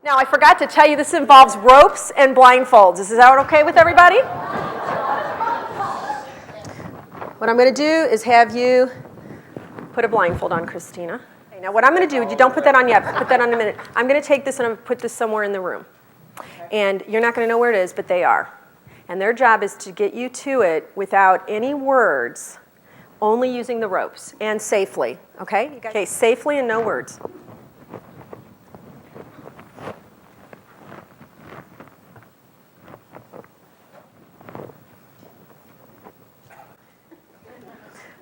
Now, I forgot to tell you, this involves ropes and blindfolds. Is that okay with everybody? What I'm going to do is have you put a blindfold on, Christina. Okay, now, what I'm going to do, you don't put that on yet, put that on in a minute. I'm going to take this and I'm going to put this somewhere in the room. And you're not going to know where it is, but they are. And their job is to get you to it without any words, only using the ropes, and safely, okay? Okay, safely and no words.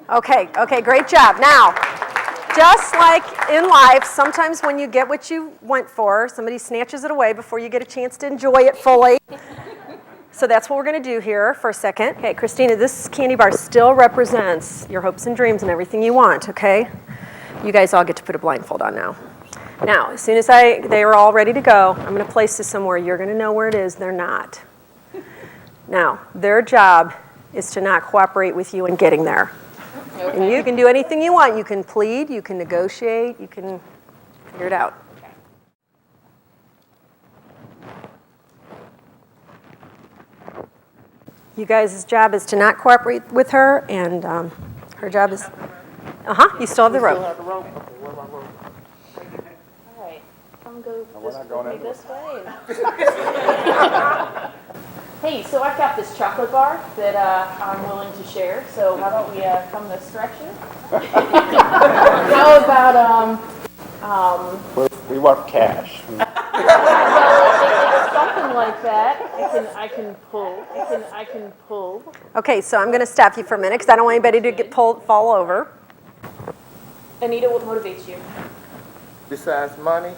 Okay, great job. Now, just like in life, sometimes when you get what you went for, somebody snatches it away before you get a chance to enjoy it fully. So that's what we're going to do here for a second. Okay, Christina, this candy bar still represents your hopes and dreams and everything you want, okay? You guys all get to put a blindfold on now. Now, as soon as they are all ready to go, I'm going to place this somewhere. You're going to know where it is. They're not. Now, their job is to not cooperate with you in getting there. Okay. And you can do anything you want. You can plead, you can negotiate, you can figure it out. You guys' job is to not cooperate with her, and her job is... you still have the rope. Okay, where my rope? All right, come go this way. Hey, so I've got this chocolate bar that I'm willing to share, so how about we come this direction? How about, We want cash. well, something like that. I can pull. Okay, so I'm going to stop you for a minute because I don't want anybody to fall over. Anita, what motivates you? Besides money?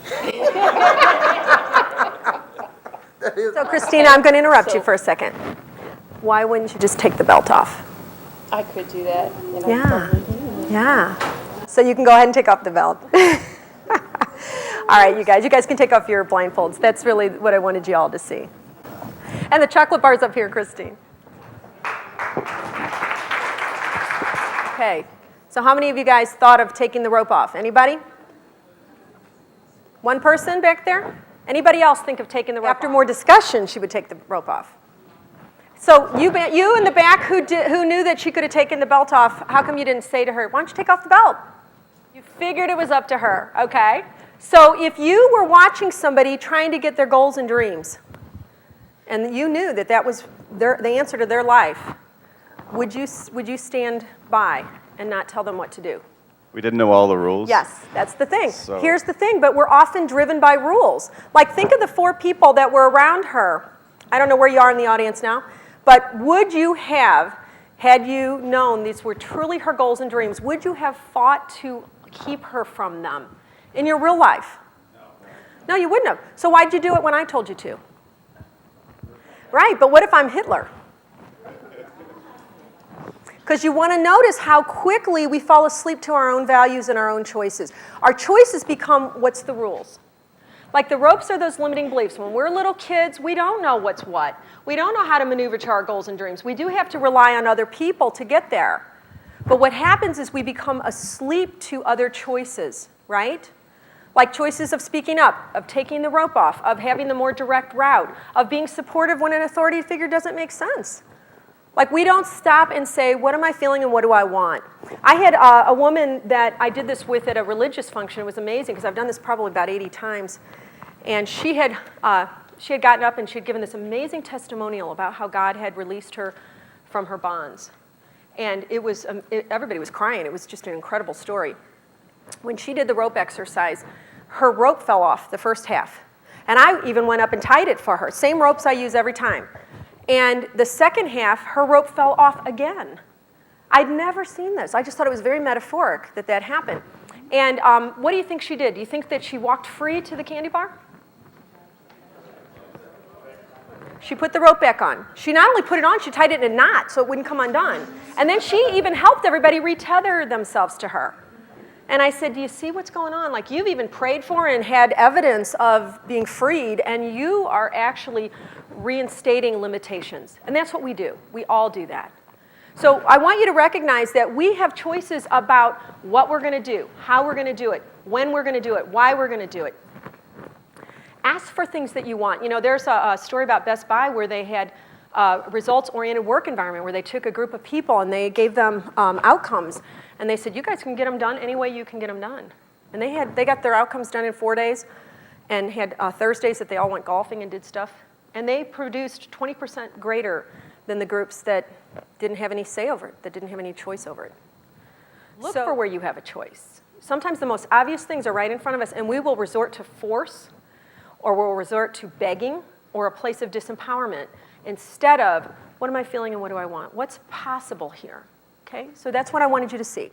So, Christina, I'm going to interrupt you for a second. Why wouldn't you just take the belt off? I could do that. Yeah. So you can go ahead and take off the belt. All right, you guys can take off your blindfolds. That's really what I wanted you all to see. And the chocolate bar's up here, Christine. Okay, so how many of you guys thought of taking the rope off? Anybody? One person back there? Anybody else think of taking the rope off? After more discussion, she would take the rope off. So you in the back who knew that she could have taken the belt off, how come you didn't say to her, why don't you take off the belt? You figured it was up to her, okay? So if you were watching somebody trying to get their goals and dreams, and you knew that was the answer to their life, would you stand by and not tell them what to do? We didn't know all the rules. Yes, that's the thing. So. Here's the thing, but we're often driven by rules. Like, think of the 4 people that were around her. I don't know where you are in the audience now, but would you have, had you known these were truly her goals and dreams, would you have fought to keep her from them in your real life? No, you wouldn't have. So why'd you do it when I told you to? Right, but what if I'm Hitler? Because you want to notice how quickly we fall asleep to our own values and our own choices. Our choices become what's the rules. Like the ropes are those limiting beliefs. When we're little kids, we don't know what's what. We don't know how to maneuver to our goals and dreams. We do have to rely on other people to get there. But what happens is we become asleep to other choices, right? Like choices of speaking up, of taking the rope off, of having the more direct route, of being supportive when an authority figure doesn't make sense. Like, we don't stop and say, what am I feeling and what do I want? I had a woman that I did this with at a religious function. It was amazing because I've done this probably about 80 times. And she had gotten up and she had given this amazing testimonial about how God had released her from her bonds. And it was everybody was crying. It was just an incredible story. When she did the rope exercise, her rope fell off the first half. And I even went up and tied it for her. Same ropes I use every time. And the second half, her rope fell off again. I'd never seen this. I just thought it was very metaphoric that happened. And what do you think she did? Do you think that she walked free to the candy bar? She put the rope back on. She not only put it on, she tied it in a knot so it wouldn't come undone. And then she even helped everybody retether themselves to her. And I said, do you see what's going on? Like, you've even prayed for and had evidence of being freed, and you are actually reinstating limitations. And that's what we do. We all do that. So I want you to recognize that we have choices about what we're going to do, how we're going to do it, when we're going to do it, why we're going to do it. Ask for things that you want. You know, there's a story about Best Buy where they had results-oriented work environment where they took a group of people and they gave them outcomes. And they said, you guys can get them done any way you can get them done. And they got their outcomes done in 4 days and had Thursdays that they all went golfing and did stuff. And they produced 20% greater than the groups that didn't have any say over it, that didn't have any choice over it. Look for where you have a choice. Sometimes the most obvious things are right in front of us, and we will resort to force, or we'll resort to begging, or a place of disempowerment, instead of, what am I feeling and what do I want? What's possible here? Okay, so that's what I wanted you to see.